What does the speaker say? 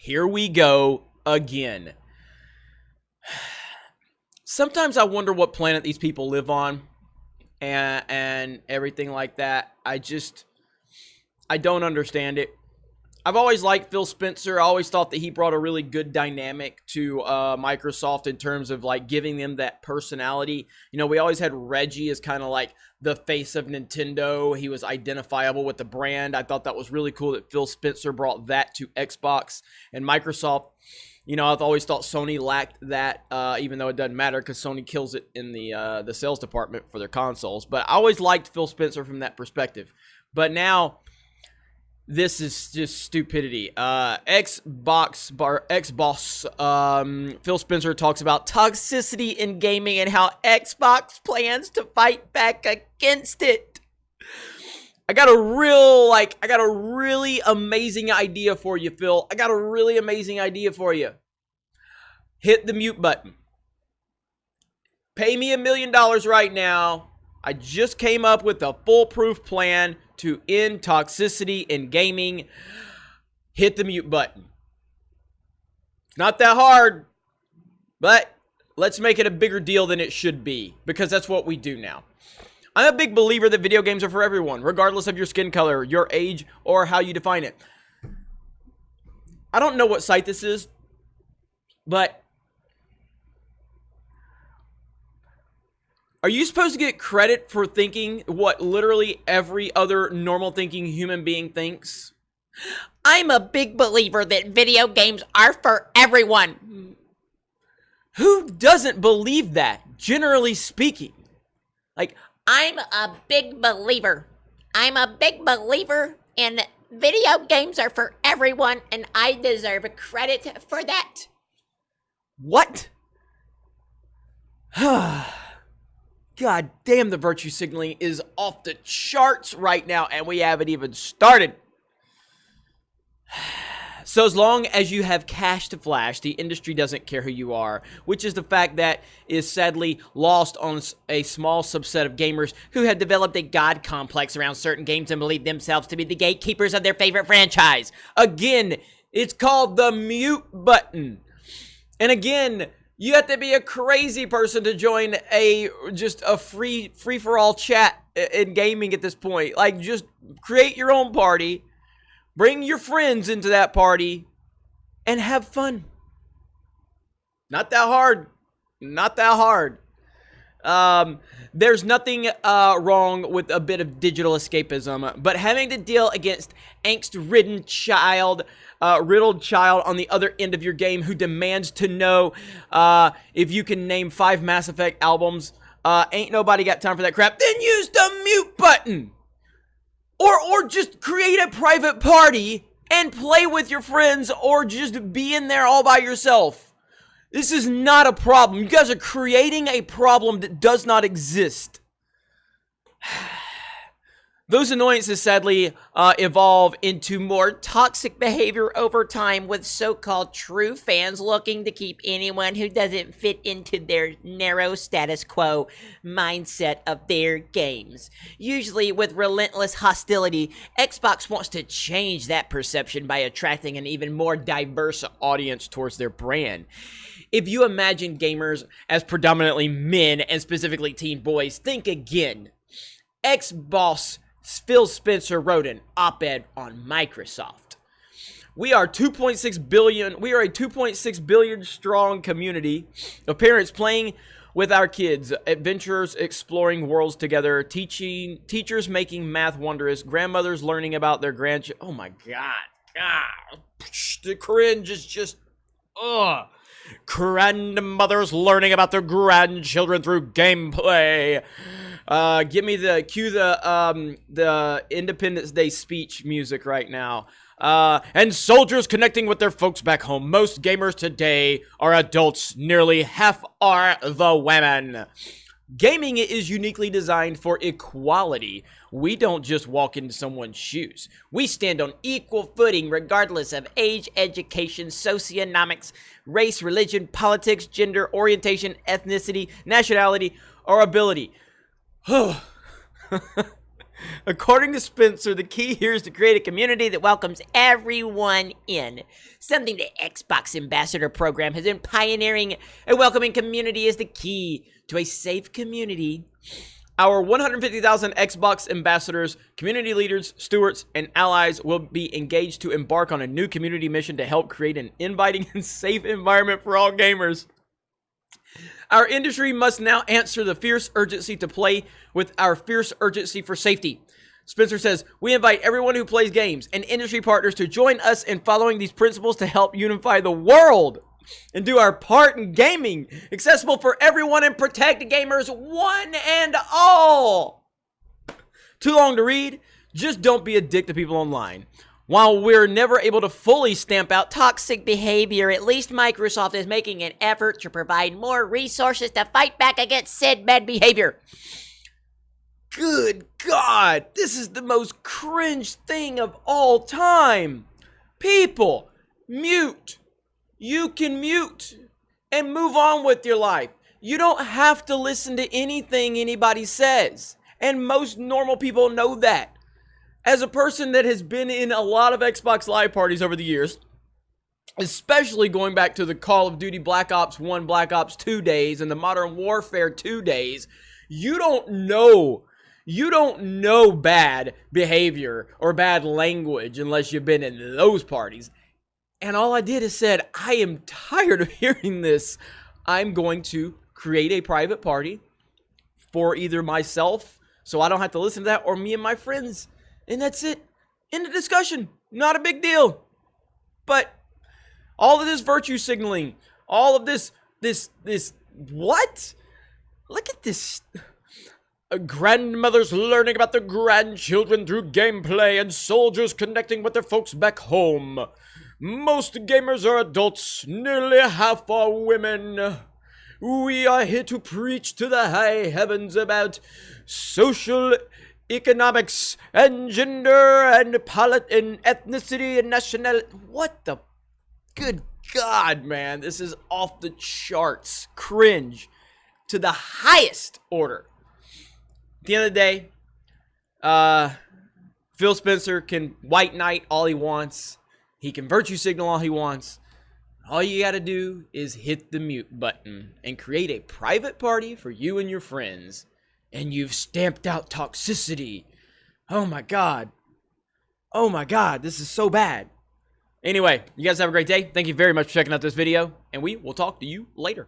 Here we go again. Sometimes I wonder what planet these people live on and everything like that. I don't understand it. I've always liked Phil Spencer. I always thought that he brought a really good dynamic to Microsoft in terms of like giving them that personality. You know, we always had Reggie as kind of like the face of Nintendo. He was identifiable with the brand. I thought that was really cool that Phil Spencer brought that to Xbox and Microsoft. You know, I've always thought Sony lacked that, even though it doesn't matter because Sony kills it in the sales department for their consoles. But I always liked Phil Spencer from that perspective. But now, this is just stupidity. Xboss, Phil Spencer talks about toxicity in gaming and how Xbox plans to fight back against it. I got a really amazing idea for you, Phil. I got a really amazing idea for you. Hit the mute button. Pay me $1 million right now. I just came up with a foolproof plan to end toxicity in gaming. Hit the mute button. It's not that hard, but let's make it a bigger deal than it should be, because that's what we do now. I'm a big believer that video games are for everyone, regardless of your skin color, your age, or how you define it. I don't know what site this is, but are you supposed to get credit for thinking what literally every other normal thinking human being thinks? I'm a big believer that video games are for everyone. Who doesn't believe that, generally speaking? Like, I'm a big believer. I'm a big believer in video games are for everyone, and I deserve credit for that. What? God damn, the virtue signaling is off the charts right now, and we haven't even started. So as long as you have cash to flash, the industry doesn't care who you are, which is the fact that is sadly lost on a small subset of gamers who have developed a god complex around certain games and believe themselves to be the gatekeepers of their favorite franchise. Again, it's called the mute button. And again, you have to be a crazy person to join just a free-for-all chat in gaming at this point. Like, just create your own party, bring your friends into that party, and have fun. Not that hard. Not that hard. There's nothing wrong with a bit of digital escapism, but having to deal against angst-ridden riddled child on the other end of your game who demands to know if you can name 5 Mass Effect albums, ain't nobody got time for that crap. Then use the mute button! Or just create a private party and play with your friends, or just be in there all by yourself. This is not a problem. You guys are creating a problem that does not exist. Those annoyances sadly evolve into more toxic behavior over time, with so-called true fans looking to keep anyone who doesn't fit into their narrow status quo mindset of their games. Usually with relentless hostility, Xbox wants to change that perception by attracting an even more diverse audience towards their brand. If you imagine gamers as predominantly men, and specifically teen boys, think again. Xbox Phil Spencer wrote an op-ed on Microsoft. We are 2.6 billion. We are a 2.6 billion strong community of parents playing with our kids, adventurers exploring worlds together, teachers making math wondrous, grandmothers learning about their grandchildren. Oh my God. The cringe is just, ugh. Grandmothers learning about their grandchildren through gameplay. Cue the Independence Day speech music right now. And soldiers connecting with their folks back home. Most gamers today are adults. Nearly half are the women. Gaming is uniquely designed for equality. We don't just walk into someone's shoes. We stand on equal footing regardless of age, education, socioeconomics, race, religion, politics, gender, orientation, ethnicity, nationality, or ability. According to Spencer, the key here is to create a community that welcomes everyone in. Something the Xbox Ambassador program has been pioneering. A welcoming community is the key to a safe community. Our 150,000 Xbox ambassadors, community leaders, stewards, and allies will be engaged to embark on a new community mission to help create an inviting and safe environment for all gamers. Our industry must now answer the fierce urgency to play with our fierce urgency for safety. Spencer says, we invite everyone who plays games and industry partners to join us in following these principles to help unify the world and do our part in gaming accessible for everyone and protect gamers one and all. Too long to read? Just don't be a dick to people online. While we're never able to fully stamp out toxic behavior, at least Microsoft is making an effort to provide more resources to fight back against said bad behavior. Good God, this is the most cringe thing of all time. People, mute. You can mute and move on with your life. You don't have to listen to anything anybody says. And most normal people know that. As a person that has been in a lot of Xbox Live parties over the years, especially going back to the Call of Duty Black Ops 1, Black Ops 2 days and the Modern Warfare 2 days, you don't know bad behavior or bad language unless you've been in those parties. And all I did is said, I am tired of hearing this. I'm going to create a private party for either myself, so I don't have to listen to that, or me and my friends. And that's it. End of discussion. Not a big deal. But all of this virtue signaling, all of this, what? Look at this. Grandmothers learning about their grandchildren through gameplay and soldiers connecting with their folks back home. Most gamers are adults, nearly half are women. We are here to preach to the high heavens about social economics and gender and and ethnicity and nationality. What the good God, man, this is off the charts cringe to the highest order. At the end of the day, Phil Spencer can white knight all he wants. He can virtue signal all he wants. All you gotta do is hit the mute button and create a private party for you and your friends. And you've stamped out toxicity. Oh my God. Oh my God, this is so bad. Anyway, you guys have a great day. Thank you very much for checking out this video, and we will talk to you later.